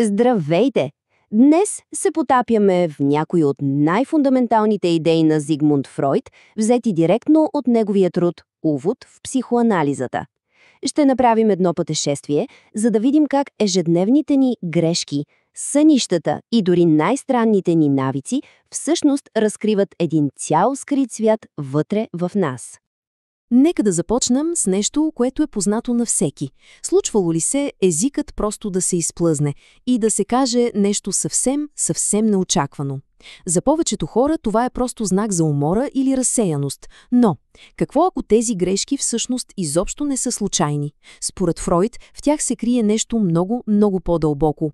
Здравейте! Днес се потапяме в някои от най-фундаменталните идеи на Зигмунд Фройд, взети директно от неговия труд «Увод в психоанализата». Ще направим едно пътешествие, за да видим как ежедневните ни грешки, сънищата и дори най-странните ни навици всъщност разкриват един цял скрит свят вътре в нас. Нека да започнем с нещо, което е познато на всеки. Случвало ли се езикът просто да се изплъзне и да се каже нещо съвсем неочаквано? За повечето хора това е просто знак за умора или разсеяност. Но какво ако тези грешки всъщност изобщо не са случайни? Според Фройд, в тях се крие нещо много по-дълбоко.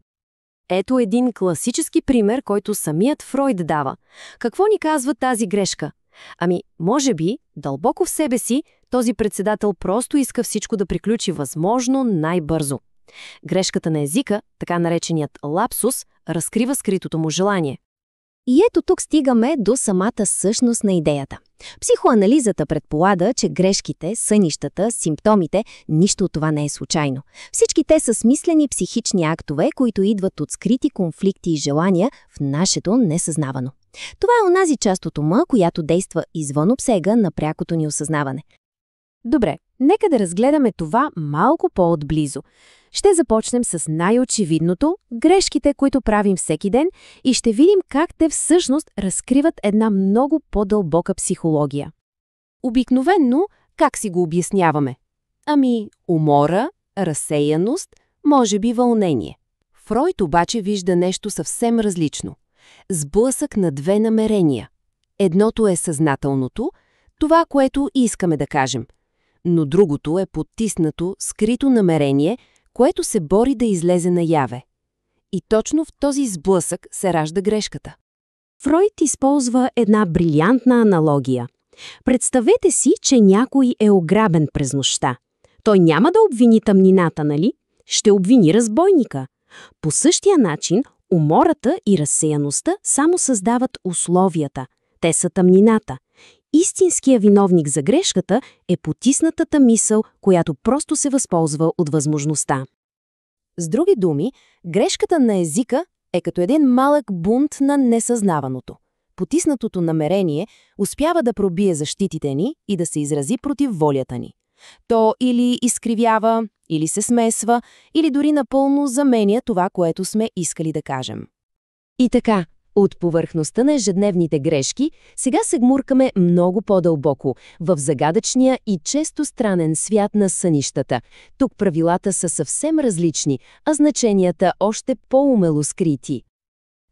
Ето един класически пример, който самият Фройд дава. Какво ни казва тази грешка? Може би, дълбоко в себе си, този председател просто иска всичко да приключи възможно най-бързо. Грешката на езика, така нареченият лапсус, разкрива скритото му желание. И ето тук стигаме до самата същност на идеята. Психоанализата предполага, че грешките, сънищата, симптомите, нищо от това не е случайно. Всички те са смислени психични актове, които идват от скрити конфликти и желания в нашето несъзнавано. Това е онази част от ума, която действа извън обсега на прякото ни осъзнаване. Добре, нека да разгледаме това малко по-отблизо. Ще започнем с най-очевидното – грешките, които правим всеки ден, и ще видим как те всъщност разкриват една много по-дълбока психология. Обикновенно, как си го обясняваме? Умора, разсеяност, може би вълнение. Фройд обаче вижда нещо съвсем различно. Сблъсък на две намерения. Едното е съзнателното, това, което искаме да кажем. Но другото е потиснато, скрито намерение, което се бори да излезе наяве. И точно в този сблъсък се ражда грешката. Фройд използва една брилянтна аналогия. Представете си, че някой е ограбен през нощта. Той няма да обвини тъмнината, нали? Ще обвини разбойника. По същия начин, умората и разсеяността само създават условията. Те са тъмнината. Истинският виновник за грешката е потиснатата мисъл, която просто се възползва от възможността. С други думи, грешката на езика е като един малък бунт на несъзнаваното. Потиснатото намерение успява да пробие защитите ни и да се изрази против волята ни. То или изкривява, или се смесва, или дори напълно заменя това, което сме искали да кажем. И така, от повърхността на ежедневните грешки, сега се гмуркаме много по-дълбоко, в загадъчния и често странен свят на сънищата. Тук правилата са съвсем различни, а значенията още по-умело скрити.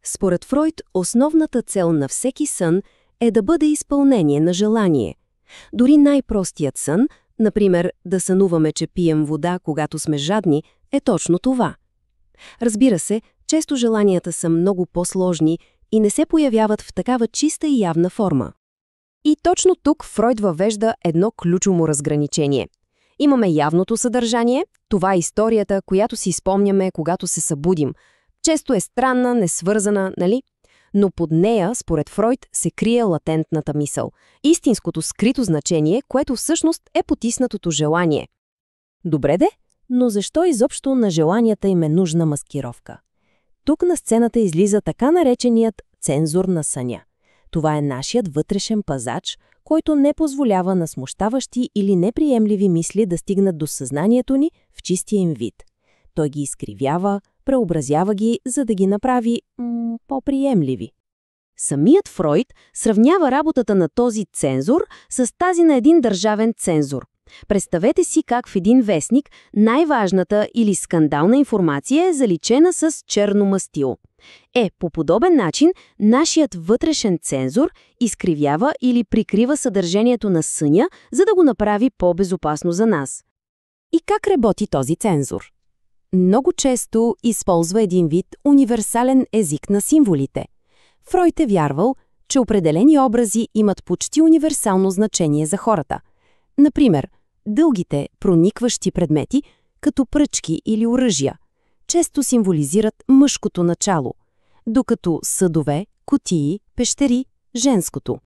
Според Фройд, основната цел на всеки сън е да бъде изпълнение на желание. Дори най-простият сън, например, да сънуваме, че пием вода, когато сме жадни, е точно това. Разбира се, често желанията са много по-сложни и не се появяват в такава чиста и явна форма. И точно тук Фройд въвежда едно ключово разграничение. Имаме явното съдържание, това е историята, която си спомняме, когато се събудим. Често е странна, несвързана, нали? Но под нея, според Фройд, се крие латентната мисъл. Истинското скрито значение, което всъщност е потиснатото желание. Добре де, но защо изобщо на желанията им е нужна маскировка? Тук на сцената излиза така нареченият цензур на съня. Това е нашият вътрешен пазач, който не позволява на смущаващи или неприемливи мисли да стигнат до съзнанието ни в чистия им вид. Той ги изкривява, преобразява ги, за да ги направи по-приемливи. Самият Фройд сравнява работата на този цензур с тази на един държавен цензур. Представете си как в един вестник най-важната или скандална информация е заличена с черно мастило. По подобен начин нашият вътрешен цензур изкривява или прикрива съдържанието на съня, за да го направи по-безопасно за нас. И как работи този цензур? Много често използва един вид универсален език на символите. Фройд е вярвал, че определени образи имат почти универсално значение за хората. Например, дългите, проникващи предмети, като пръчки или оръжия, често символизират мъжкото начало, докато съдове, кутии, пещери – женското.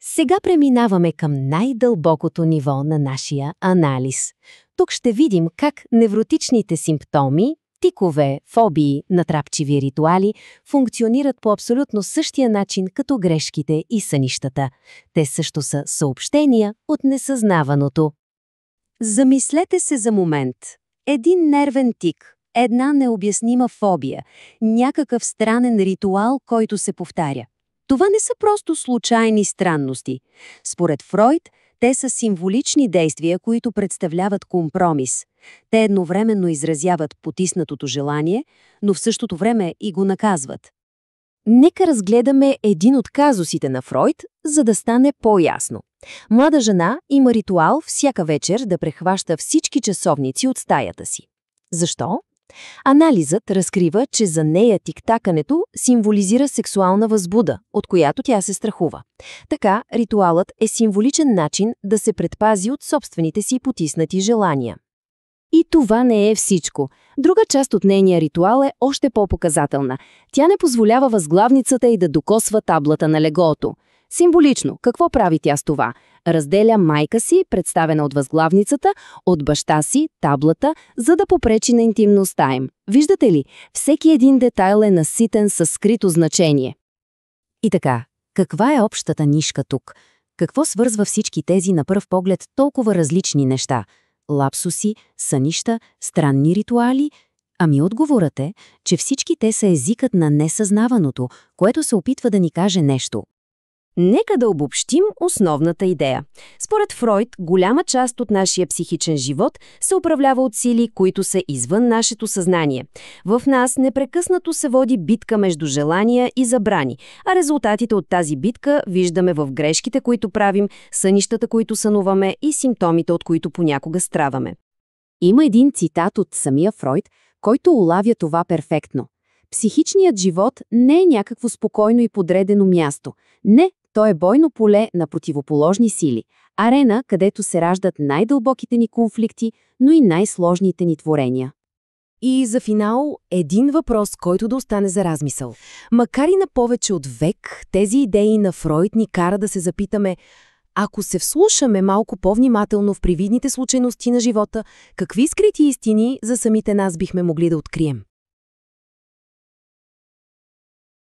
Сега преминаваме към най-дълбокото ниво на нашия анализ. Тук ще видим как невротичните симптоми, Тикове, фобии, натрапчиви ритуали функционират по абсолютно същия начин като грешките и сънищата. Те също са съобщения от несъзнаваното. Замислете се за момент. Един нервен тик, една необяснима фобия, някакъв странен ритуал, който се повтаря. Това не са просто случайни странности. Според Фройд, те са символични действия, които представляват компромис. Те едновременно изразяват потиснатото желание, но в същото време и го наказват. Нека разгледаме един от казусите на Фройд, за да стане по-ясно. Млада жена има ритуал всяка вечер да прехваща всички часовници от стаята си. Защо? Анализът разкрива, че за нея тиктакането символизира сексуална възбуда, от която тя се страхува. Така, ритуалът е символичен начин да се предпази от собствените си потиснати желания. И това не е всичко. Друга част от нейния ритуал е още по-показателна. Тя не позволява възглавницата й да докосва таблата на леглото. Символично, какво прави тя с това? Разделя майка си, представена от възглавницата, от баща си, таблата, за да попречи на интимността им. Виждате ли, всеки един детайл е наситен със скрито значение. И така, каква е общата нишка тук? Какво свързва всички тези на пръв поглед толкова различни неща? Лапсуси, сънища, странни ритуали? Ами отговорът е, че всички те са езикът на несъзнаваното, което се опитва да ни каже нещо. Нека да обобщим основната идея. Според Фройд, голяма част от нашия психичен живот се управлява от сили, които са извън нашето съзнание. В нас непрекъснато се води битка между желания и забрани, а резултатите от тази битка виждаме в грешките, които правим, сънищата, които сънуваме и симптомите, от които понякога страдаме. Има един цитат от самия Фройд, който улавя това перфектно. Психичният живот не е някакво спокойно и подредено място. Не, то е бойно поле на противоположни сили, арена, където се раждат най-дълбоките ни конфликти, но и най-сложните ни творения. И за финал, един въпрос, който да остане за размисъл. Макар и на повече от век, тези идеи на Фройд ни кара да се запитаме, ако се вслушаме малко по-внимателно в привидните случайности на живота, какви скрити истини за самите нас бихме могли да открием?